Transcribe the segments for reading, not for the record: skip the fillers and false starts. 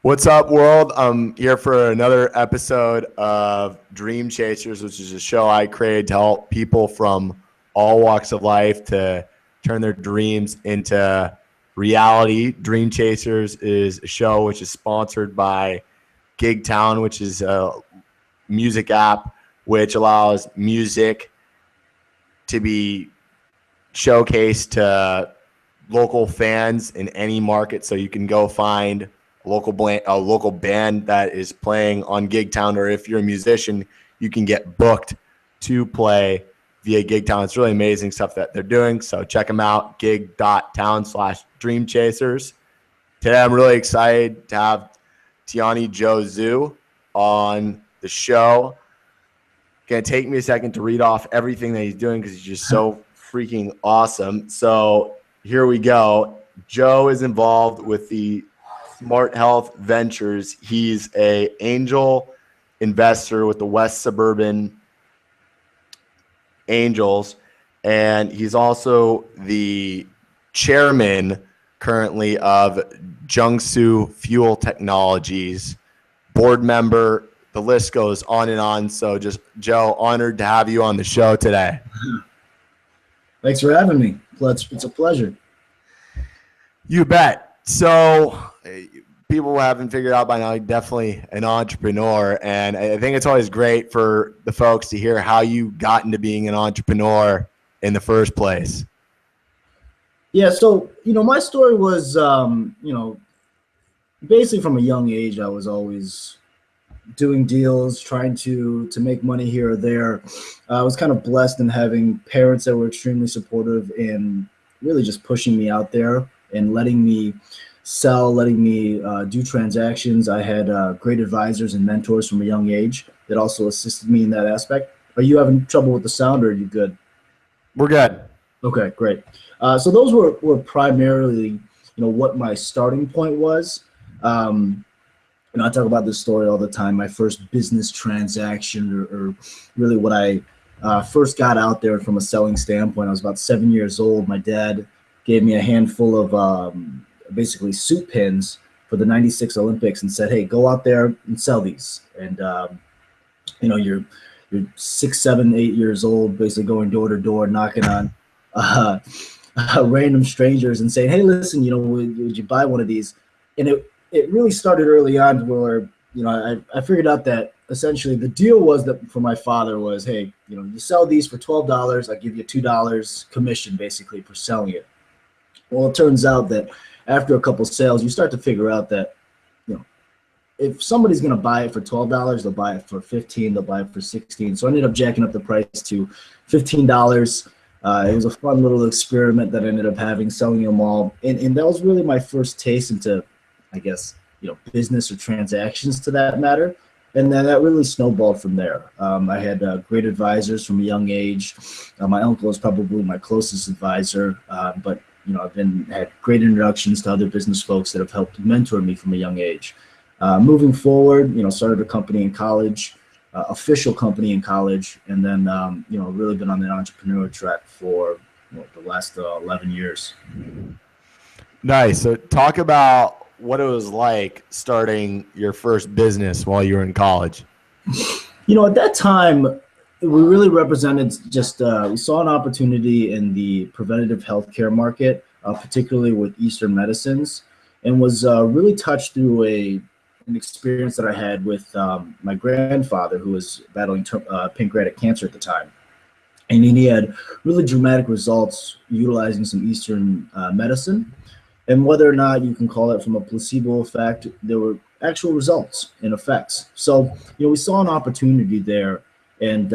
What's up, world? I'm here for another episode of Dream Chasers, which is a show I created to help people from all walks of life to turn their dreams into reality. Dream Chasers is a show which is sponsored by Gig Town, which is a music app which allows music to be showcased to local fans in any market. So you can go find a local band that is playing on Gig Town, or if you're a musician, you can get booked to play via Gig Town. It's really amazing stuff that they're doing. So check them out, gig.town/dreamchasers. Today, I'm really excited to have Tiani Joe Zhu on the show. Gonna take me a second to read off everything that he's doing because he's just so freaking awesome. So here we go. Joe is involved with the Smart Health Ventures. He's a angel investor with the West Suburban Angels, and he's also the chairman currently of Jiangsu Fuel Technologies, board member. The list goes on and on. So just, Joe, honored to have you on the show today. Thanks for having me. It's a pleasure. You bet. So people haven't figured out by now, you're definitely an entrepreneur. And I think it's always great for the folks to hear how you got into being an entrepreneur in the first place. Yeah, so, my story was, basically from a young age, I was always doing deals, trying to make money here or there. I was kind of blessed in having parents that were extremely supportive and really just pushing me out there and letting me sell, letting me do transactions. I had great advisors and mentors from a young age that also assisted me in that aspect. Are you having trouble with the sound, or are you good? We're good. Okay, great. So those were primarily, what my starting point was. I talk about this story all the time. My first business transaction, or really what I first got out there from a selling standpoint. I was about 7 years old. My dad gave me a handful of basically suit pins for the '96 Olympics and said, "Hey, go out there and sell these." And you're 6, 7, 8 years old, basically going door to door, knocking on random strangers and saying, "Hey, listen, would you buy one of these?" And it really started early on where, I figured out that essentially the deal was that for my father was, hey, you sell these for $12, I give you $2 commission basically for selling it. Well, it turns out that after a couple sales, you start to figure out that, if somebody's going to buy it for $12, they'll buy it for $15, they'll buy it for $16. So I ended up jacking up the price to $15. It was a fun little experiment that I ended up having, selling them all. And that was really my first taste into, I guess, business or transactions to that matter. And then that really snowballed from there. I had great advisors from a young age. My uncle is probably my closest advisor, but I've had great introductions to other business folks that have helped mentor me from a young age. Moving forward, started a company in college, official company in college, and then really been on the entrepreneur track for the last 11 years. Nice. So talk about what it was like starting your first business while you were in college. At that time, we really represented just, we saw an opportunity in the preventative healthcare market, particularly with Eastern medicines, and was really touched through an experience that I had with my grandfather, who was battling pancreatic cancer at the time. And he had really dramatic results utilizing some Eastern medicine. And whether or not you can call it from a placebo effect, there were actual results and effects. So, we saw an opportunity there, and,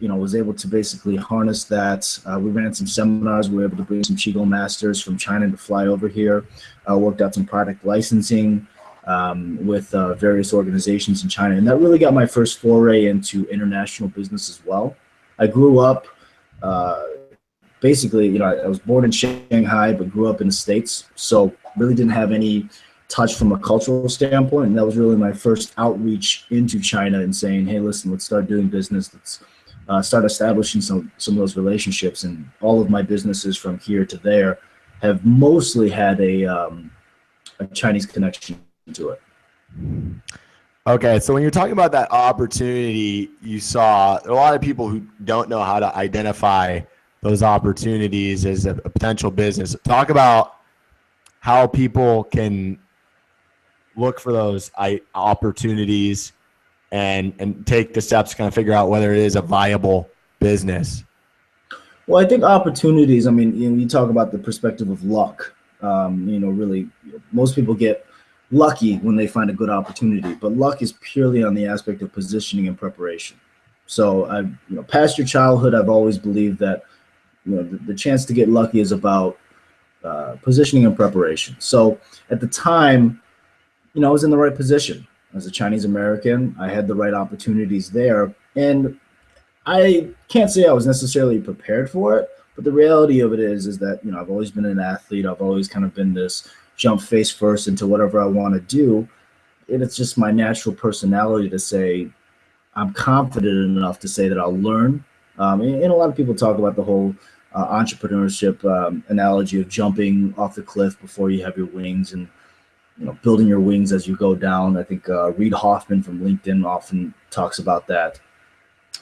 was able to basically harness that. We ran some seminars. We were able to bring some Qigong masters from China to fly over here. Worked out some product licensing with various organizations in China. And that really got my first foray into international business as well. I grew up basically, I was born in Shanghai, but grew up in the States. So really didn't have any touch from a cultural standpoint. And that was really my first outreach into China and saying, hey, listen, let's start doing business. Let's start establishing some of those relationships. And all of my businesses from here to there have mostly had a Chinese connection to it. Okay, so when you're talking about that opportunity you saw, there are a lot of people who don't know how to identify those opportunities as a potential business. Talk about how people can look for those opportunities and take the steps to kind of figure out whether it is a viable business. Well, I think opportunities, I mean, you talk about the perspective of luck. Really, most people get lucky when they find a good opportunity, but luck is purely on the aspect of positioning and preparation. So, past your childhood, I've always believed that, the chance to get lucky is about positioning and preparation. So, at the time, I was in the right position. As a Chinese American, I had the right opportunities there. And I can't say I was necessarily prepared for it, but the reality of it is that I've always been an athlete. I've always kind of been this jump face first into whatever I want to do, and it's just my natural personality to say I'm confident enough to say that I'll learn. And a lot of people talk about the whole entrepreneurship analogy of jumping off the cliff before you have your wings, and building your wings as you go down. I think Reid Hoffman from LinkedIn often talks about that.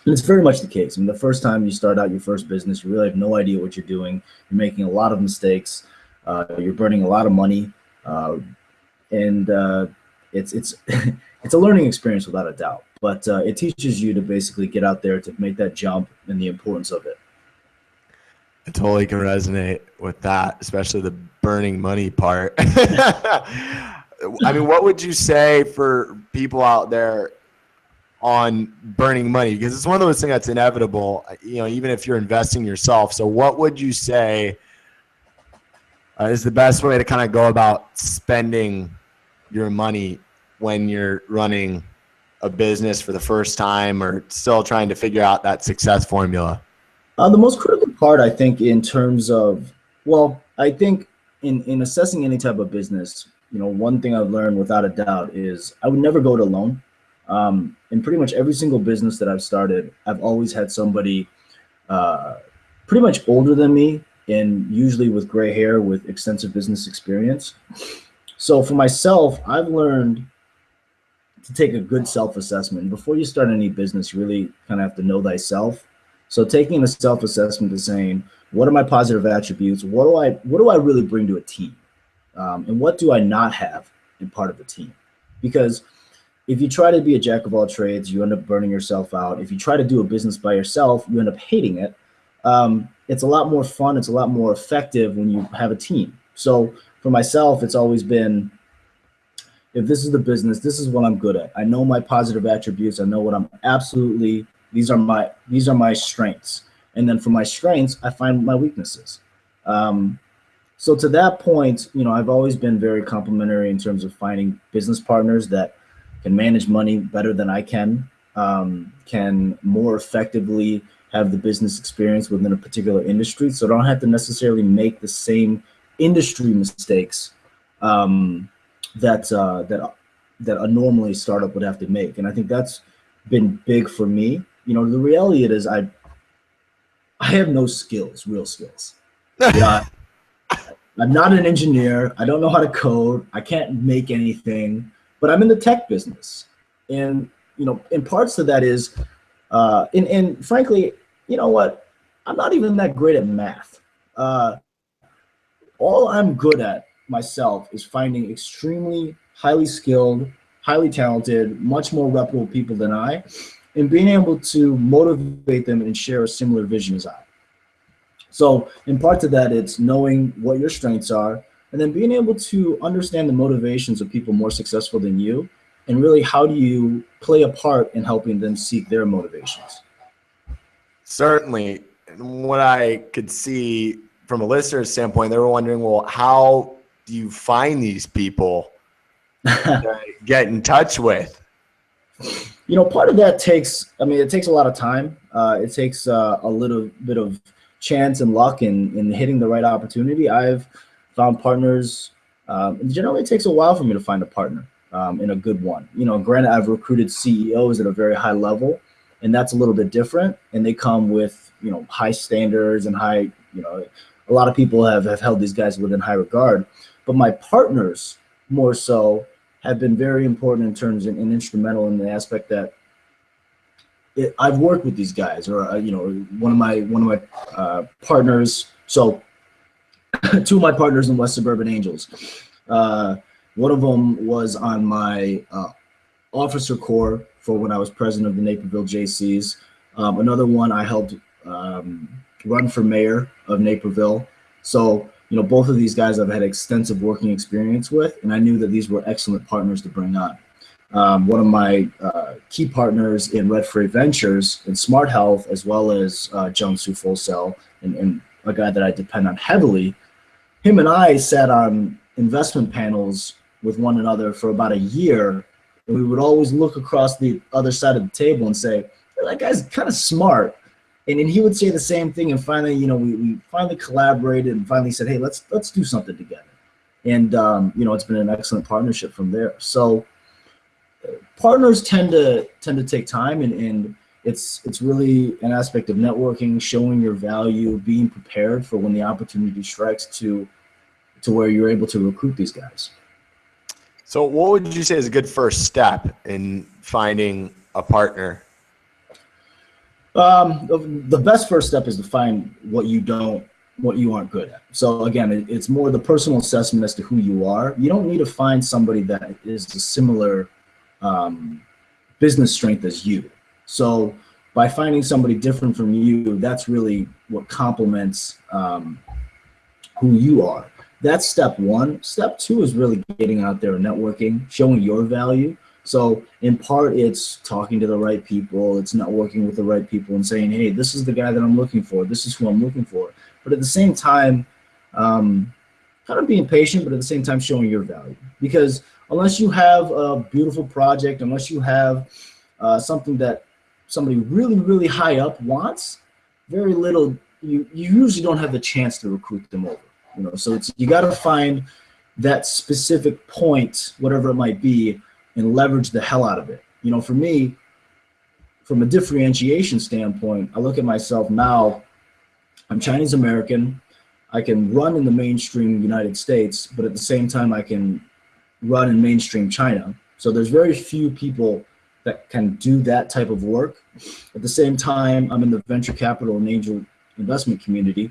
And it's very much the case. I mean, the first time you start out your first business, you really have no idea what you're doing. You're making a lot of mistakes. You're burning a lot of money, and it's it's a learning experience without a doubt. But it teaches you to basically get out there to make that jump and the importance of it. I totally can resonate with that, especially the burning money part. I mean, what would you say for people out there on burning money? Because it's one of those things that's inevitable, even if you're investing yourself. So what would you say is the best way to kind of go about spending your money when you're running a business for the first time or still trying to figure out that success formula? The most critical part, I think, in terms of, well, I think in assessing any type of business, one thing I've learned without a doubt is I would never go it alone. In pretty much every single business that I've started, I've always had somebody pretty much older than me, and usually with gray hair with extensive business experience. So for myself, I've learned to take a good self-assessment. Before you start any business, you really kind of have to know thyself. So taking a self-assessment is saying, what are my positive attributes? What do I really bring to a team? And what do I not have in part of a team? Because if you try to be a jack of all trades, you end up burning yourself out. If you try to do a business by yourself, you end up hating it. It's a lot more fun. It's a lot more effective when you have a team. So for myself, it's always been, if this is the business, this is what I'm good at. I know my positive attributes. I know what I'm absolutely, these are my strengths. And then for my strengths, I find my weaknesses. So to that point, I've always been very complimentary in terms of finding business partners that can manage money better than I can more effectively have the business experience within a particular industry. So I don't have to necessarily make the same industry mistakes that a normally startup would have to make. And I think that's been big for me. The reality it is I have no skills, real skills. I'm not an engineer. I don't know how to code. I can't make anything, but I'm in the tech business. And, in parts of that is, and frankly, you know what? I'm not even that great at math. All I'm good at myself is finding extremely highly skilled, highly talented, much more reputable people than I, and being able to motivate them and share a similar vision as I. So in part to that, it's knowing what your strengths are, and then being able to understand the motivations of people more successful than you, and really how do you play a part in helping them seek their motivations. Certainly. What I could see from a listener's standpoint, they were wondering, well, how do you find these people to get in touch with? Part of that takes, it takes a lot of time. It takes a little bit of chance and luck in hitting the right opportunity. I've found partners. Generally, it takes a while for me to find a partner and a good one. Granted, I've recruited CEOs at a very high level, and that's a little bit different. And they come with high standards and high. A lot of people have held these guys within high regard. But my partners more so have been very important in terms and instrumental in the aspect that I've worked with these guys, or you know, one of my partners. So two of my partners in West Suburban Angels. One of them was on my officer corps for when I was president of the Naperville JCs. Another one I helped run for mayor of Naperville. So, you know, both of these guys I've had extensive working experience with, and I knew that these were excellent partners to bring on. One of my key partners in Red Freight Ventures and Smart Health, as well as Joe Zhu Full Cell, and a guy that I depend on heavily, him and I sat on investment panels with one another for about a year, and we would always look across the other side of the table and say, that guy's kind of smart. And then he would say the same thing, and finally, you know, we finally collaborated and finally said, hey, let's do something together. And you know, it's been an excellent partnership from there. So partners tend to take time, and it's really an aspect of networking, showing your value, being prepared for when the opportunity strikes to where you're able to recruit these guys. So what would you say is a good first step in finding a partner? The best first step is to find what you aren't good at. So again, it's more the personal assessment as to who you are. You don't need to find somebody that is a similar business strength as you. So by finding somebody different from you, that's really what complements who you are. That's step one. Step two is really getting out there and networking, showing your value. So in part, it's talking to the right people. It's networking with the right people and saying, hey, this is the guy that I'm looking for. This is who I'm looking for. But at the same time, kind of being patient, but at the same time showing your value. Because unless you have a beautiful project, unless you have something that somebody really, really high up wants, very little, you usually don't have the chance to recruit them over. You know, so you got to find that specific point, whatever it might be, and leverage the hell out of it. You know, for me, from a differentiation standpoint, I look at myself now, I'm Chinese American. I can run in the mainstream United States, but at the same time, I can run in mainstream China. So there's very few people that can do that type of work. At the same time, I'm in the venture capital and angel investment community.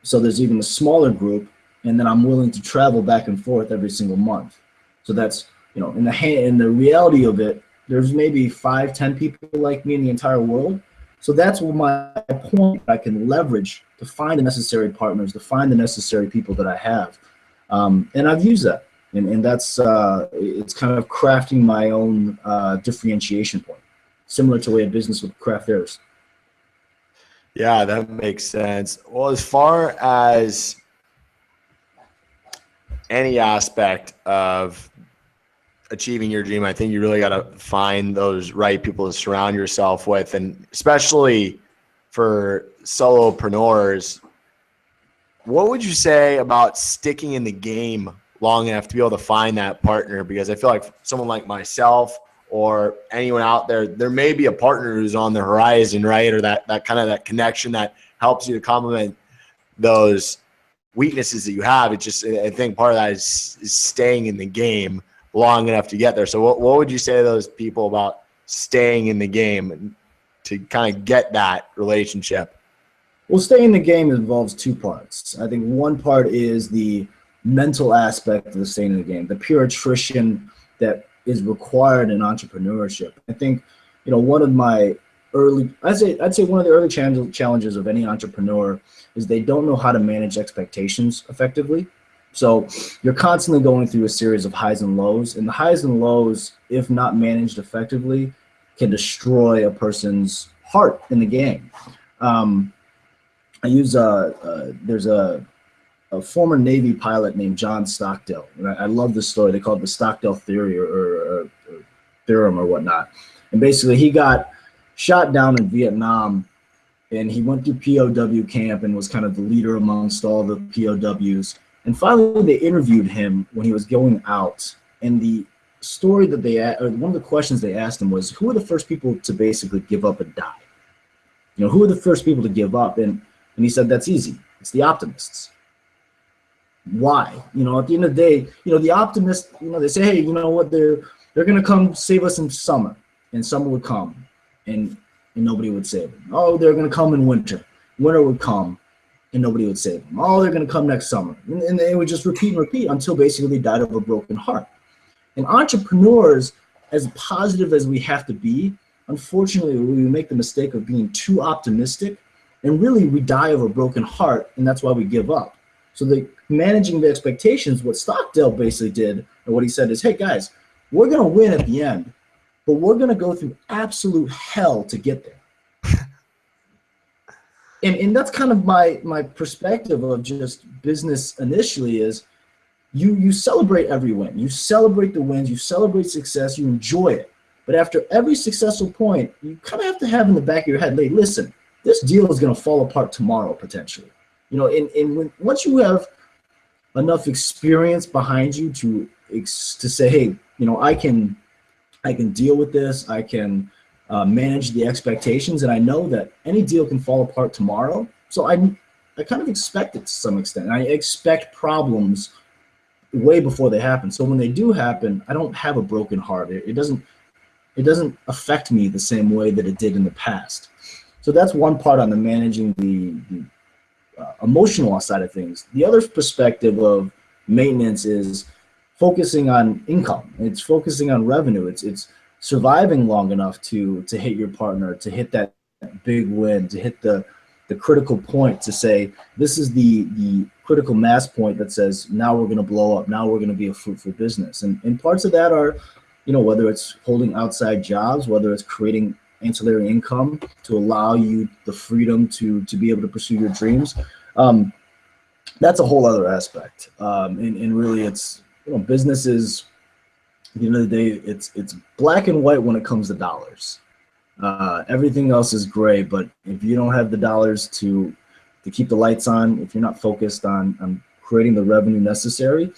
So there's even a smaller group, and then I'm willing to travel back and forth every single month. So that's, you know, in the reality of it, there's maybe 5-10 people like me in the entire world. So that's what my point I can leverage to find the necessary partners, to find the necessary people that I have. And I've used that. And that's, it's kind of crafting my own differentiation point, similar to the way a business would craft theirs. Yeah, that makes sense. Well, as far as any aspect of achieving your dream, I think you really got to find those right people to surround yourself with, and especially for solopreneurs. What would you say about sticking in the game long enough to be able to find that partner? Because I feel like someone like myself or anyone out there, there may be a partner who's on the horizon, right? Or that kind of that connection that helps you to complement those weaknesses that you have. It's just, I think part of that is staying in the game long enough to get there. So what would you say to those people about staying in the game to kind of get that relationship? Well, staying in the game involves two parts. I think one part is the mental aspect of the staying in the game, the pure attrition that is required in entrepreneurship. I think, you know, one of my I'd say one of the early challenges of any entrepreneur is they don't know how to manage expectations effectively. So you're constantly going through a series of highs and lows, and the highs and lows, if not managed effectively, can destroy a person's heart in the game. I use there's a former Navy pilot named John Stockdale, and I love this story. They call it the Stockdale theory or theorem or whatnot. And basically, he got shot down in Vietnam, and he went through POW camp and was kind of the leader amongst all the POWs. And finally, they interviewed him when he was going out. And the story that one of the questions they asked him was, who are the first people to basically give up and die? You know, who are the first people to give up? And he said, that's easy. It's the optimists. Why? At the end of the day, the optimist, they say, hey, you know what, they're gonna come save us in summer, and summer would come, and nobody would save them. Oh, they're gonna come in winter. Winter would come, and nobody would save them. Oh, they're gonna come next summer, and they would just repeat and repeat until basically they died of a broken heart. And entrepreneurs, as positive as we have to be, unfortunately, we make the mistake of being too optimistic, and really we die of a broken heart, and that's why we give up. So managing the expectations, what Stockdale basically did, and what he said is, hey guys, we're going to win at the end, but we're going to go through absolute hell to get there. And that's kind of my perspective of just business initially is you celebrate every win. You celebrate the wins, you celebrate success, you enjoy it. But after every successful point, you kind of have to have in the back of your head, hey, listen, this deal is going to fall apart tomorrow potentially. Once you have enough experience behind you to say, hey, I can deal with this, I can manage the expectations, and I know that any deal can fall apart tomorrow. So I kind of expect it to some extent. I expect problems way before they happen. So when they do happen, I don't have a broken heart. It doesn't affect me the same way that it did in the past. So that's one part on the managing the emotional side of things. The other perspective of maintenance is focusing on income. It's focusing on revenue. It's surviving long enough to hit your partner, to hit that big win, to hit the critical point, to say this is the critical mass point that says now we're going to blow up, now we're going to be a fruitful business. And parts of that are, whether it's holding outside jobs, whether it's creating ancillary income to allow you the freedom to be able to pursue your dreams. That's a whole other aspect. And really it's, businesses, at the end of the day, it's black and white when it comes to dollars. Everything else is gray, but if you don't have the dollars to keep the lights on, if you're not focused on creating the revenue necessary,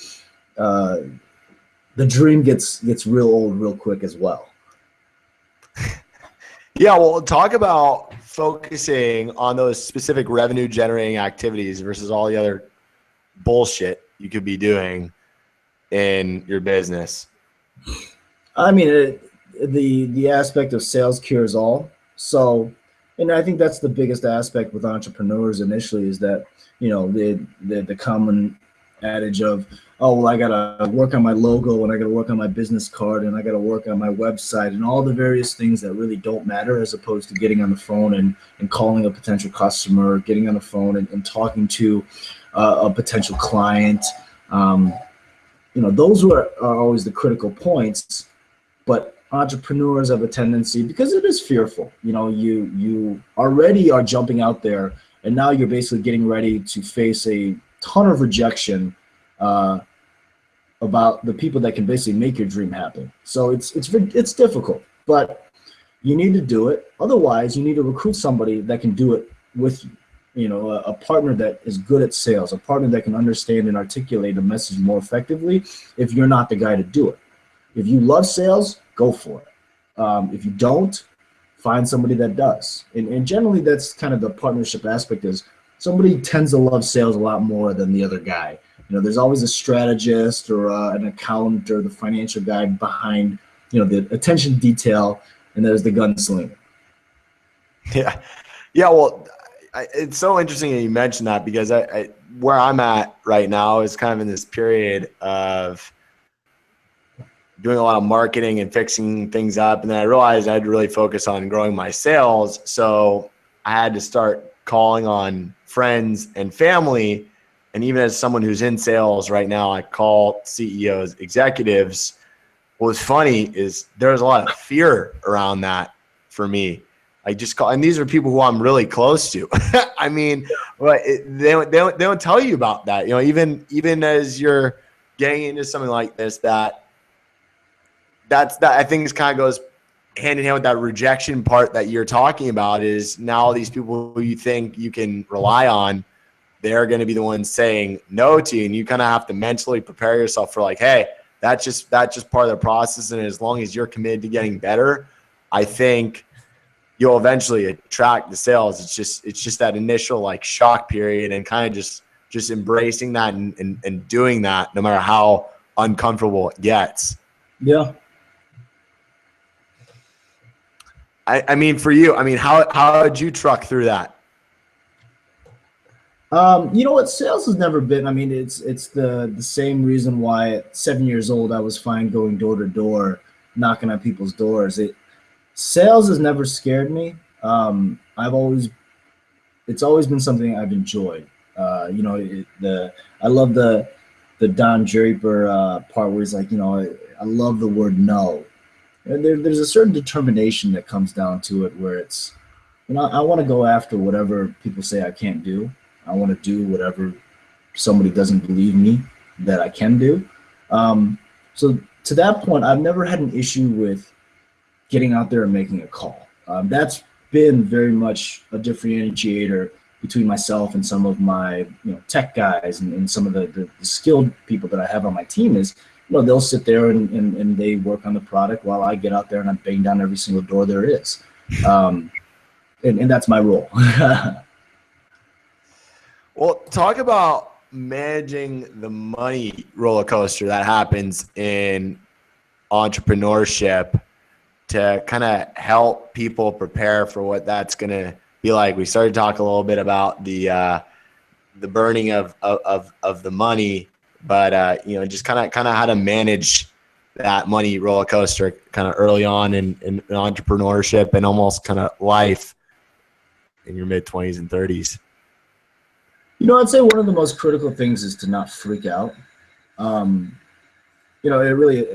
the dream gets real old real quick as well. Yeah, well, talk about focusing on those specific revenue generating activities versus all the other bullshit you could be doing in your business. I mean, the aspect of sales cures all. So, and I think that's the biggest aspect with entrepreneurs initially is that, the common adage of, oh, well, I got to work on my logo and I got to work on my business card and I got to work on my website and all the various things that really don't matter, as opposed to getting on the phone and calling a potential customer, getting on the phone and talking to a potential client. Those are always the critical points, but entrepreneurs have a tendency, because it is fearful, you already are jumping out there and now you're basically getting ready to face a ton of rejection about the people that can basically make your dream happen. So it's difficult, but you need to do it. Otherwise, you need to recruit somebody that can do it with you. A partner that is good at sales, a partner that can understand and articulate a message more effectively if you're not the guy to do it. If you love sales, go for it. If you don't, find somebody that does. And generally, that's kind of the partnership aspect is somebody tends to love sales a lot more than the other guy. There's always a strategist or an accountant or the financial guy behind, the attention to detail, and there's the gunslinger. Yeah. Well, it's so interesting that you mentioned that, because I where I'm at right now is kind of in this period of doing a lot of marketing and fixing things up. And then I realized I had to really focus on growing my sales. So I had to start calling on friends and family. And even as someone who's in sales right now, I call CEOs, executives. What's funny is there's a lot of fear around that for me. I just call, and these are people who I'm really close to. I mean, they don't tell you about that. Even as you're getting into something like this, that I think this kind of goes hand in hand with that rejection part that you're talking about. Is now these people who you think you can rely on, they're going to be the ones saying no to you, and you kind of have to mentally prepare yourself for like, hey, that's just part of the process. And as long as you're committed to getting better, I think you'll eventually attract the sales. It's just that initial like shock period and kind of just just embracing that and doing that no matter how uncomfortable it gets. Yeah. I mean, for you, I mean, how did you truck through that? You know what? Sales has never been. I mean, it's the same reason why at 7 years old I was fine going door to door, knocking on people's doors. Sales has never scared me. It's always been something I've enjoyed. You know, I love the Don Draper part where he's like, you know, I love the word no. And there's a certain determination that comes down to it where it's, you know, I want to go after whatever people say I can't do. I want to do whatever somebody doesn't believe me that I can do. So to that point, I've never had an issue with getting out there and making a call. That's been very much a differentiator between myself and some of my tech guys and some of the skilled people that I have on my team is, they'll sit there and they work on the product while I get out there and I bang down every single door there is. And that's my role. Well, talk about managing the money roller coaster that happens in entrepreneurship to kind of help people prepare for what that's going to be like. We started to talk a little bit about the burning of the money, but just kind of how to manage that money roller coaster kind of early on in entrepreneurship and almost kind of life in your mid-20s and 30s. I'd say one of the most critical things is to not freak out. It really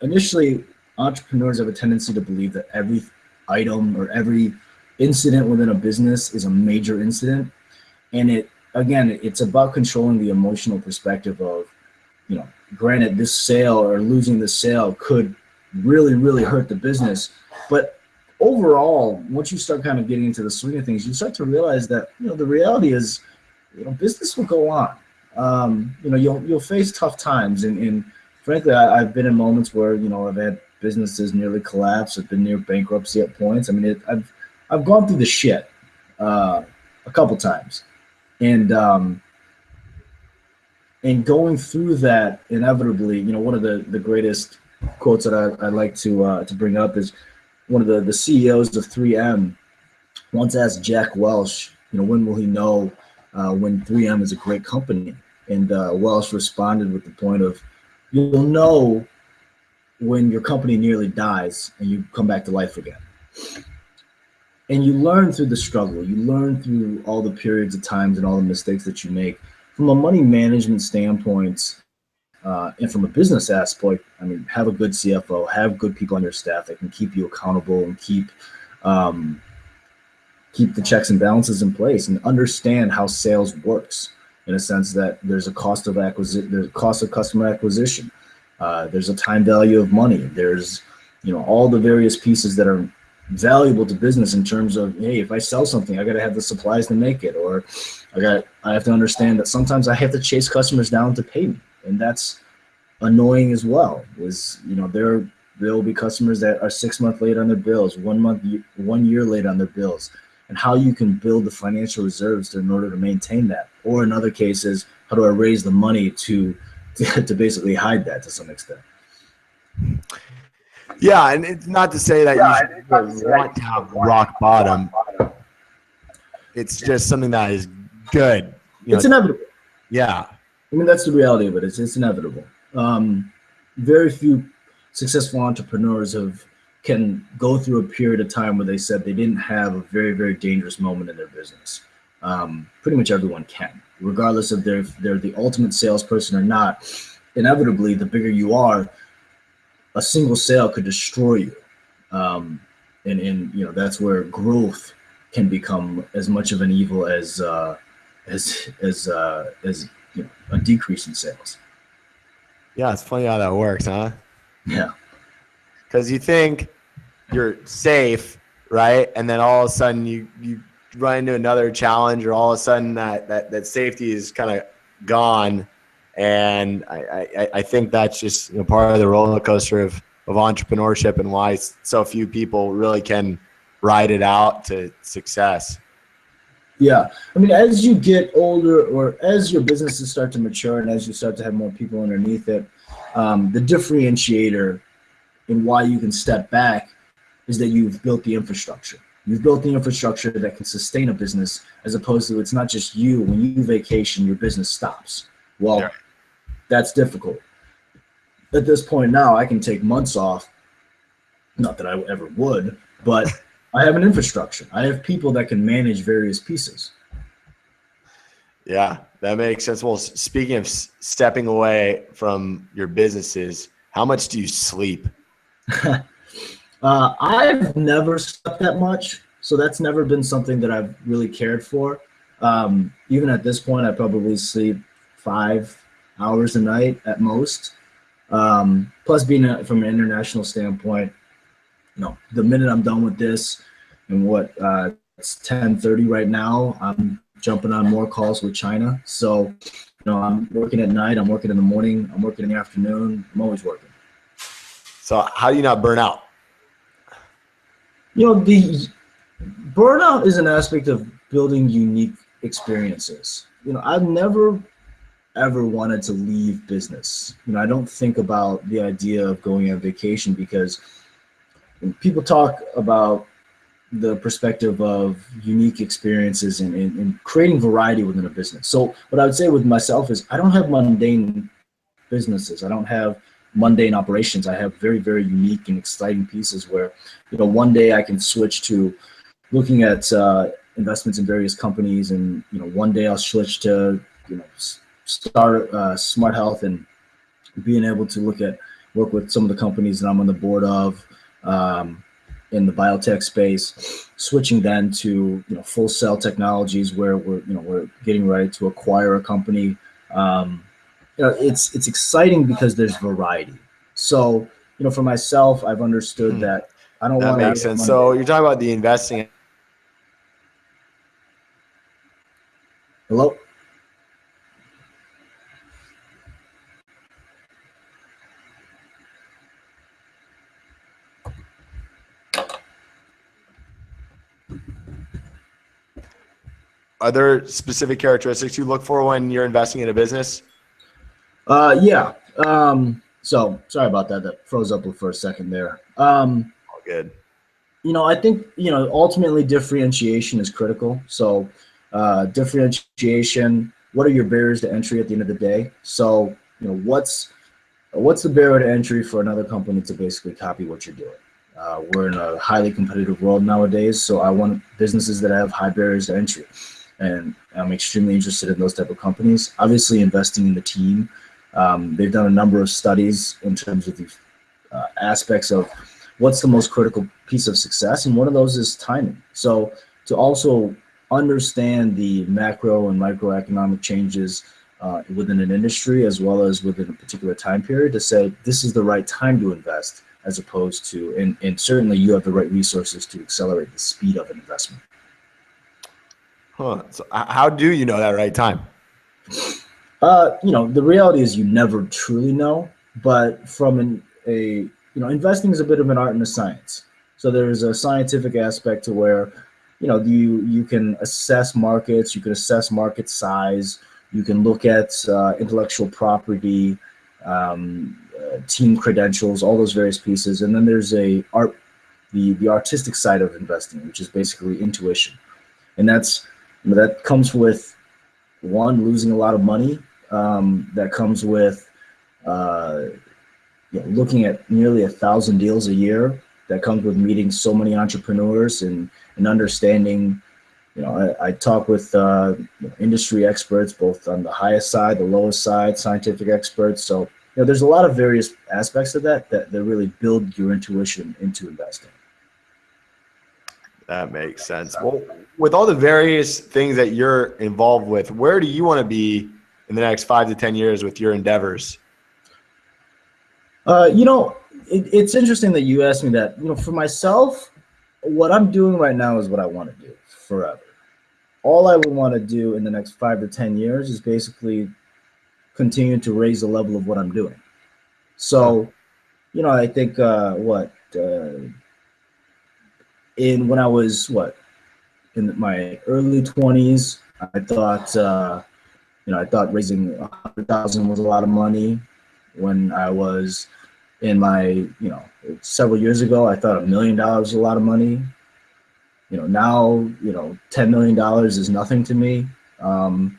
initially entrepreneurs have a tendency to believe that every item or every incident within a business is a major incident. And it's about controlling the emotional perspective of, granted, this sale or losing the sale could really, really hurt the business. But overall, once you start kind of getting into the swing of things, you start to realize that, the reality is, business will go on. You'll face tough times. And frankly, I've been in moments where, I've had businesses nearly collapse. I've been near bankruptcy at points. I mean, I've gone through the shit a couple times. And going through that inevitably, one of the greatest quotes that I like to bring up is one of the CEOs of 3M once asked Jack Welch, when will he know when 3M is a great company? And Welch responded with the point of, you'll know when your company nearly dies and you come back to life again. And you learn through the struggle. You learn through all the periods of times and all the mistakes that you make. From a money management standpoint, and from a business aspect, I mean, have a good CFO, have good people on your staff that can keep you accountable and keep the checks and balances in place and understand how sales works in a sense that there's a cost of there's a cost of customer acquisition. There's a time value of money. There's, all the various pieces that are valuable to business in terms of, hey, if I sell something, I got to have the supplies to make it, or I have to understand that sometimes I have to chase customers down to pay me, and that's annoying as well. There will be customers that are 6 months late on their bills, 1 year late on their bills, and how you can build the financial reserves in order to maintain that. Or in other cases, how do I raise the money to basically hide that to some extent? Yeah, and it's not to say that you should want to have rock bottom. It's just something that is good. It's inevitable. Yeah. I mean, that's the reality of it. It's inevitable. Very few successful entrepreneurs can go through a period of time where they said they didn't have a very, very dangerous moment in their business. Pretty much everyone can, regardless of if they're the ultimate salesperson or not. Inevitably, the bigger you are, a single sale could destroy you. And that's where growth can become as much of an evil as a decrease in sales. Yeah, it's funny how that works, huh? Yeah. Because you think you're safe, right? And then all of a sudden you run into another challenge, or all of a sudden that safety is kind of gone. And I think that's just part of the roller coaster of entrepreneurship and why so few people really can ride it out to success. Yeah, I mean, as you get older, or as your businesses start to mature, and as you start to have more people underneath it, the differentiator in why you can step back is that you've built the infrastructure. You've built the infrastructure that can sustain a business, as opposed to it's not just you. When you vacation, your business stops. Yeah. Well, that's difficult. At this point now, I can take months off. Not that I ever would, but I have an infrastructure. I have people that can manage various pieces. Yeah, that makes sense. Well, speaking of stepping away from your businesses, how much do you sleep? I've never slept that much, so that's never been something that I've really cared for. Even at this point, I probably sleep 5 hours a night at most. Plus, being from an international standpoint, the minute I'm done with this, and it's 10:30 right now, I'm jumping on more calls with China. So, I'm working at night, I'm working in the morning, I'm working in the afternoon. I'm always working. So how do you not burn out? The burnout is an aspect of building unique experiences. I've never ever wanted to leave business. I don't think about the idea of going on vacation, because when people talk about the perspective of unique experiences and creating variety within a business. So what I would say with myself is I don't have mundane businesses. I don't have mundane operations. I have very, very unique and exciting pieces where, one day I can switch to looking at investments in various companies, and one day I'll switch to start Smart Health, and being able to work with some of the companies that I'm on the board of in the biotech space, switching then to full cell technologies, where we're getting ready to acquire a company. It's exciting because there's variety. So for myself, I've understood that I don't That want to. makes sense. So you're talking about the investing. Hello. Are there specific characteristics you look for when you're investing in a business? Yeah. So sorry about that. That froze up for a second there. All good. I think, ultimately differentiation is critical. So differentiation, what are your barriers to entry at the end of the day? So, what's the barrier to entry for another company to basically copy what you're doing? We're in a highly competitive world nowadays, so I want businesses that have high barriers to entry. And I'm extremely interested in those type of companies. Obviously, investing in the team. They've done a number of studies in terms of the aspects of what's the most critical piece of success, and one of those is timing. So to also understand the macro and microeconomic changes within an industry, as well as within a particular time period, to say this is the right time to invest, as opposed to, and certainly you have the right resources to accelerate the speed of an investment. Huh. So how do you know that right time? The reality is you never truly know, but from investing is a bit of an art and a science. So there's a scientific aspect to where, you can assess markets, you can assess market size, you can look at intellectual property, team credentials, all those various pieces. And then there's the artistic side of investing, which is basically intuition. And that comes with, one, losing a lot of money. That comes with looking at nearly 1,000 deals a year. That comes with meeting so many entrepreneurs and understanding. I talk with industry experts, both on the highest side, the lowest side, scientific experts. So there's a lot of various aspects of that really build your intuition into investing. That makes sense. Well, with all the various things that you're involved with, where do you want to be in the next 5 to 10 years with your endeavors? It's interesting that you asked me that. For myself, what I'm doing right now is what I want to do forever. All I would want to do in the next 5 to 10 years is basically continue to raise the level of what I'm doing. So, I think when I was in my early 20s, I thought, I thought raising 100,000 was a lot of money. When I was in my, several years ago, I thought $1 million was a lot of money. Now, $10 million is nothing to me. Um,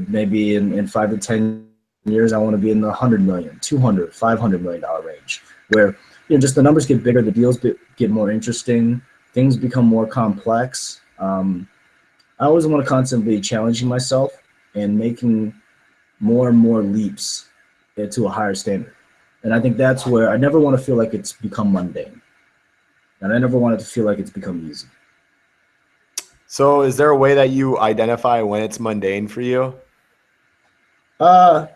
Maybe in 5 to 10 years, I want to be in the 100 million, 200, $500 million range, where just the numbers get bigger, the deals get more interesting, things become more complex. I always want to constantly challenging myself and making more and more leaps to a higher standard. And I think that's where I never want to feel like it's become mundane, and I never want it to feel like it's become easy. So is there a way that you identify when it's mundane for you? Uh,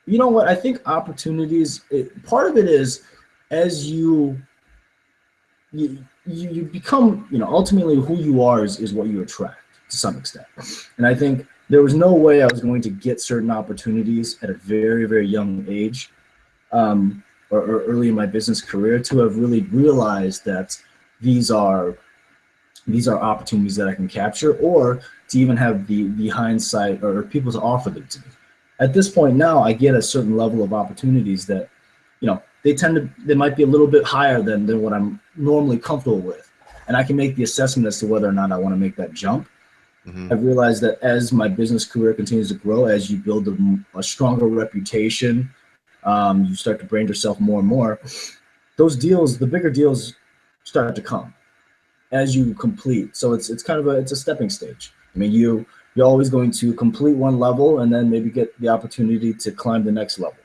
you know what? I think opportunities. Part of it is as you become, ultimately who you are is what you attract to some extent. And I think there was no way I was going to get certain opportunities at a very, very young age, or early in my business career, to have really realized that these are opportunities that I can capture, or to even have the hindsight or people to offer them to me. At this point now, I get a certain level of opportunities that, they might be a little bit higher than what I'm normally comfortable with. And I can make the assessment as to whether or not I want to make that jump. Mm-hmm. I've realized that as my business career continues to grow, as you build a stronger reputation, you start to brand yourself more and more. Those deals, the bigger deals, start to come as you complete. So it's kind of a stepping stage. I mean, you're always going to complete one level and then maybe get the opportunity to climb the next level.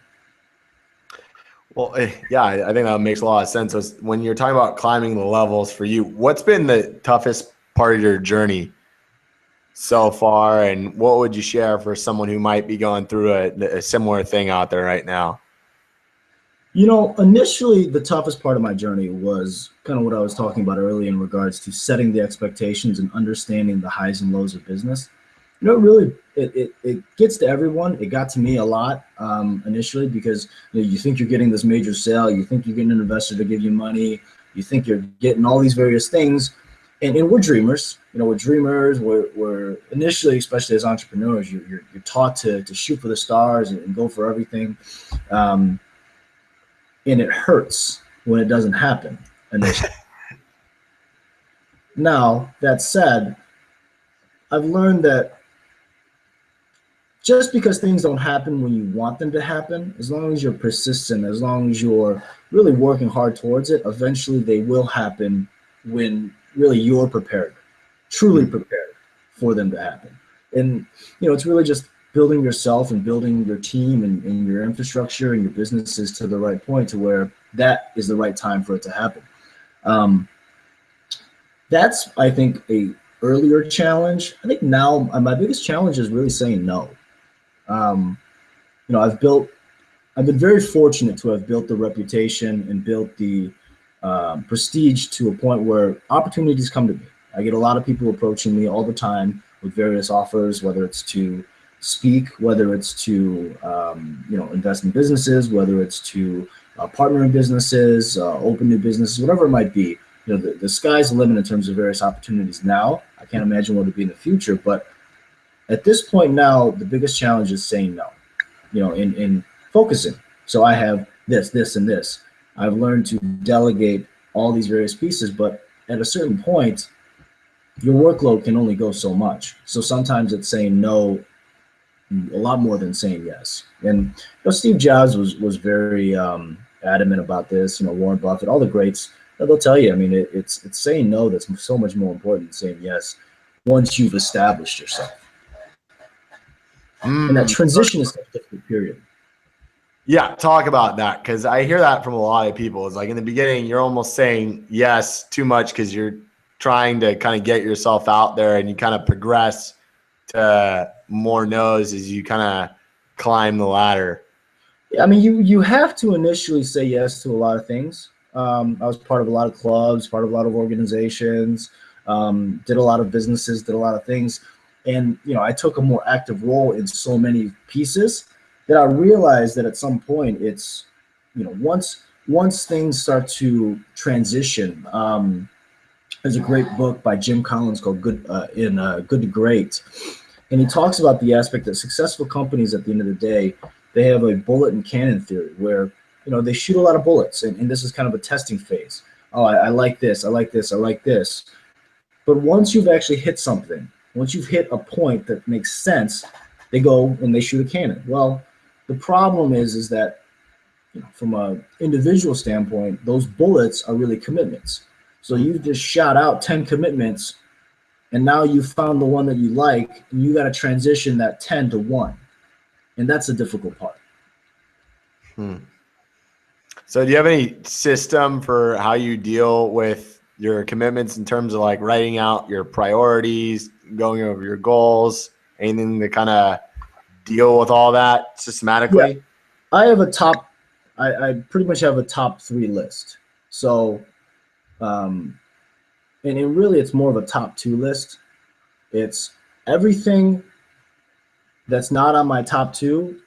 Well, yeah, I think that makes a lot of sense. So when you're talking about climbing the levels for you, what's been the toughest part of your journey so far, and what would you share for someone who might be going through a similar thing out there right now? Initially, the toughest part of my journey was kind of what I was talking about earlier in regards to setting the expectations and understanding the highs and lows of business. Really, it gets to everyone. It got to me a lot initially, because you think you're getting this major sale, you think you're getting an investor to give you money, you think you're getting all these various things, and we're dreamers. We're dreamers. We're initially, especially as entrepreneurs, you're taught to shoot for the stars and go for everything, and it hurts when it doesn't happen initially. Now, that said, I've learned that just because things don't happen when you want them to happen, as long as you're persistent, as long as you're really working hard towards it, eventually they will happen when really you're prepared, truly prepared for them to happen. And, it's really just building yourself and building your team and your infrastructure and your businesses to the right point to where that is the right time for it to happen. That's, I think, a earlier challenge. I think now my biggest challenge is really saying no. I've been very fortunate to have built the reputation and built the prestige to a point where opportunities come to me. I get a lot of people approaching me all the time with various offers, whether it's to speak, whether it's to invest in businesses, whether it's to partner in businesses, open new businesses, whatever it might be. The sky's the limit in terms of various opportunities now. I can't imagine what it'll be in the future, but at this point now, the biggest challenge is saying no, in focusing. So I have this, and this. I've learned to delegate all these various pieces, but at a certain point, your workload can only go so much. So sometimes it's saying no a lot more than saying yes. And Steve Jobs was very adamant about this. Warren Buffett, all the greats, they'll tell you. I mean, it's saying no that's so much more important than saying yes once you've established yourself. And that transition is such a difficult period. Yeah, talk about that, because I hear that from a lot of people. It's like in the beginning, you're almost saying yes too much because you're trying to kind of get yourself out there, and you kind of progress to more no's as you kind of climb the ladder. I mean, you have to initially say yes to a lot of things. I was part of a lot of clubs, part of a lot of organizations, did a lot of businesses, did a lot of things. And, I took a more active role in so many pieces that I realized that at some point it's, once things start to transition, There's a great book by Jim Collins called Good to Great, and he talks about the aspect that successful companies, at the end of the day, they have a bullet and cannon theory where they shoot a lot of bullets, and this is kind of a testing phase. Oh, I like this, I like this, I like this. But once you've actually hit something, once you've hit a point that makes sense, they go and they shoot a cannon. Well, the problem is that from an individual standpoint, those bullets are really commitments. So you've just shot out 10 commitments, and now you found the one that you like, and you got to transition that 10 to 1. And that's the difficult part. So do you have any system for how you deal with your commitments in terms of like writing out your priorities, going over your goals, anything to kind of deal with all that systematically? Yeah. I pretty much have a top 3 list. So, and really it's more of a top 2 list. It's everything that's not on my top 2,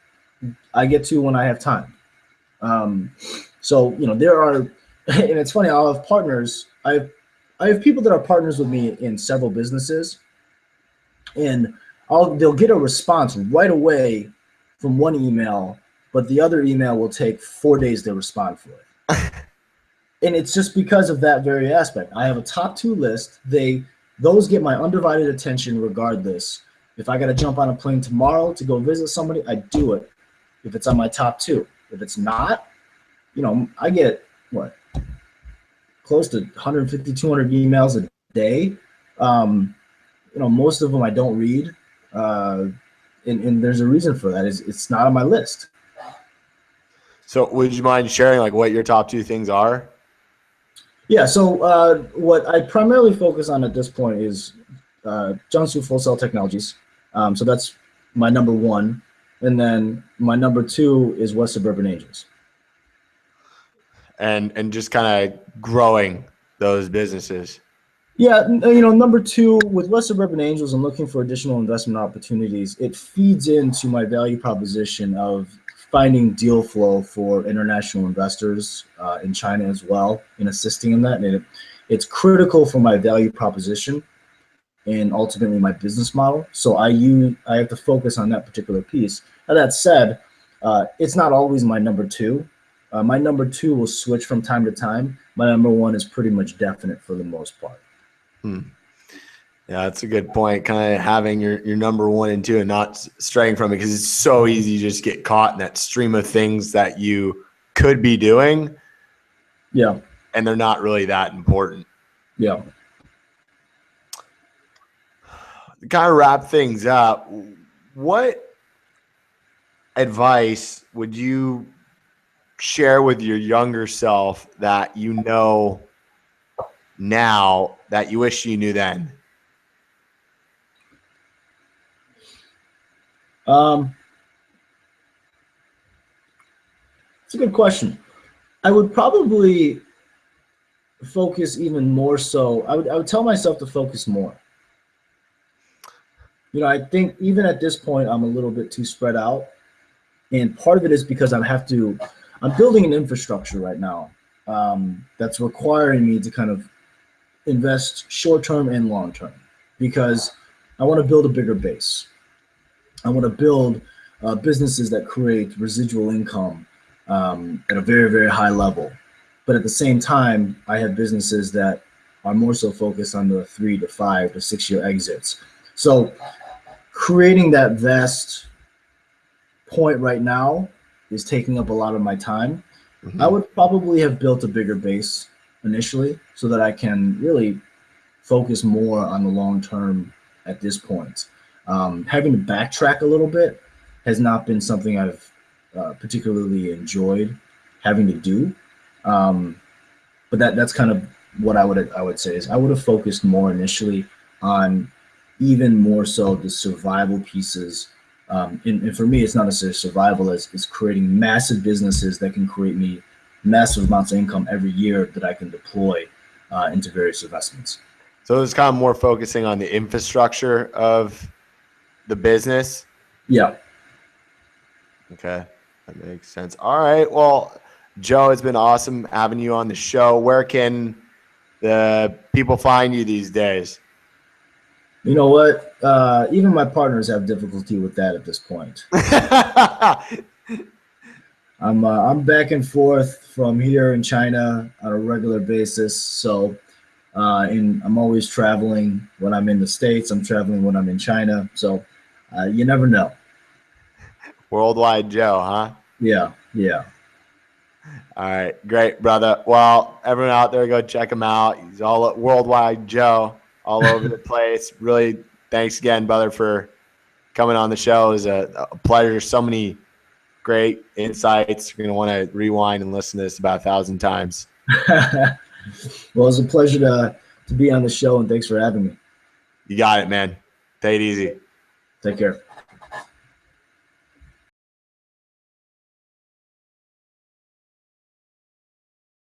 I get to when I have time. So there are, and it's funny. I'll have partners. I have people that are partners with me in several businesses, and they'll get a response right away from one email, but the other email will take 4 days to respond for it. And it's just because of that very aspect. I have a top 2 list. Those get my undivided attention regardless. If I got to jump on a plane tomorrow to go visit somebody, I do it. If it's on my top 2, if it's not, I get close to 150, 200 emails a day. Most of them I don't read. And there's a reason for that. It's not on my list. So would you mind sharing like what your top 2 things are? Yeah. So what I primarily focus on at this point is Jiangsu Full Cell Technologies. So that's my number 1. And then my number 2 is West Suburban Angels. And just kind of growing those businesses. Yeah, number 2 with West Suburban Angels, I'm looking for additional investment opportunities. It feeds into my value proposition of finding deal flow for international investors in China as well, and assisting in that. And it's critical for my value proposition and ultimately my business model. So I have to focus on that particular piece. Now, that said, it's not always my number 2. My number 2 will switch from time to time. My number 1 is pretty much definite for the most part. Yeah, that's a good point. Kind of having your number 1 and 2 and not straying from it, because it's so easy to just get caught in that stream of things that you could be doing. Yeah. And they're not really that important. Yeah. To kind of wrap things up, what advice would you share with your younger self that you know now that you wish you knew then? It's a good question. I would probably focus even more so. I would tell myself to focus more. I think even at this point, I'm a little bit too spread out. And part of it is because I'm building an infrastructure right now that's requiring me to kind of invest short-term and long-term, because I want to build a bigger base. I want to build businesses that create residual income at a very, very high level. But at the same time, I have businesses that are more so focused on the 3 to 5 to 6 year exits. So creating that vast point right now is taking up a lot of my time. Mm-hmm. I would probably have built a bigger base initially so that I can really focus more on the long term at this point. Having to backtrack a little bit has not been something I've particularly enjoyed having to do. But that's kind of what I would say is I would have focused more initially on even more so the survival pieces. And for me, it's not necessarily survival, it's creating massive businesses that can create me massive amounts of income every year that I can deploy into various investments. So it's kind of more focusing on the infrastructure of the business. Yeah. Okay. That makes sense. All right. Well, Joe, it's been awesome having you on the show. Where can the people find you these days? You know what? Even my partners have difficulty with that at this point. I'm back and forth from here in China on a regular basis. So, and I'm always traveling when I'm in the States. I'm traveling when I'm in China. So, you never know. Worldwide Joe, huh? Yeah, yeah. All right, great, brother. Well, everyone out there, go check him out. He's all at Worldwide Joe, all over the place. Really, thanks again, brother, for coming on the show. It was a pleasure. So many great insights. You're gonna want to rewind and listen to this about 1,000 times. Well, it's a pleasure to be on the show, and thanks for having me. You got it, man. Take it easy. Take care.